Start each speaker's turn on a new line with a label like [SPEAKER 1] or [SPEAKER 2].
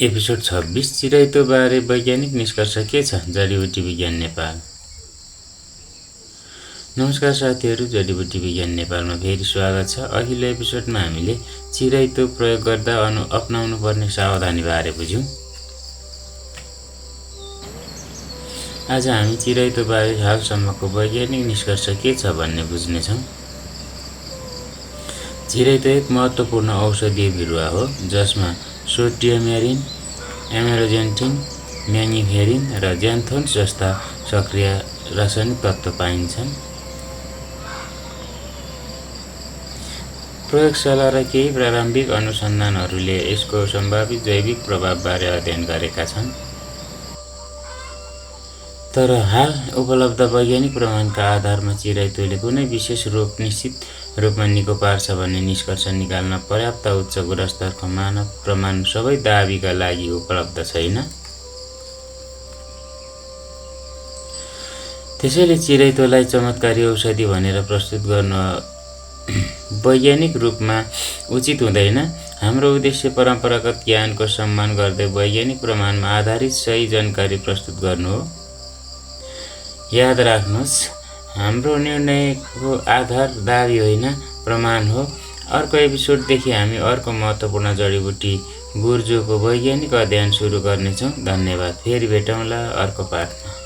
[SPEAKER 1] Episode 26 चिराइतो बारे वैज्ञानिक निष्कर्ष के छ? जडीबुटी विज्ञान नेपाल। नमस्कार साथीहरू, जडीबुटी विज्ञान नेपालमा फेरि स्वागत छ। अघिल्लो एपिसोडमा हामीले चिराइतो प्रयोग गर्दा अपनाउनु पर्ने सावधानी बारे बुझ्यौं। आज हामी चिराइतो बारे हालसम्मको वैज्ञानिक निष्कर्ष के छ भन्ने बुझ्नेछौँ। चिराइतो एक महत्त्वपूर्ण औषधीय बिरुवा हो जसमा सोडियमेरिन, एमेरोजेन्टिन, म्याङ्गिफेरिन र ज्यान्थोन्स जस्ता सक्रिय रासायनिक तत्त्व पाइन्छन्। प्रयोगशाला र केही प्रारम्भिक अनुसन्धानहरूले यसको सम्भावित जैविक प्रभावबारे अध्ययन गरेका छन्। तर हाल उपलब्ध वैज्ञानिक प्रमाणका आधारमा चिराइतोले कुनै विशेष रोग निश्चित रूपमा निको पार्छ भन्ने निष्कर्ष निकाल्न पर्याप्त उच्च गुणस्तरको मानव प्रमाण सबै दाबीका लागि उपलब्ध छैन। त्यसैले चिराइतोलाई चमत्कारी औषधि भनेर प्रस्तुत गर्न वैज्ञानिक रूपमा उचित हुँदैन। हाम्रो उद्देश्य परम्परागत ज्ञानको सम्मान गर्दै वैज्ञानिक प्रमाणमा आधारित सही जानकारी प्रस्तुत गर्नु हो। याद राख्नुहोस्, हाम्रो निर्णयको आधार दाबी होइन, प्रमाण हो। अर्को एपिसोडदेखि हामी अर्को महत्त्वपूर्ण जडीबुटी गुर्जोको वैज्ञानिक अध्ययन सुरु गर्नेछौँ। धन्यवाद। फेरि भेटौँला अर्को पाठमा।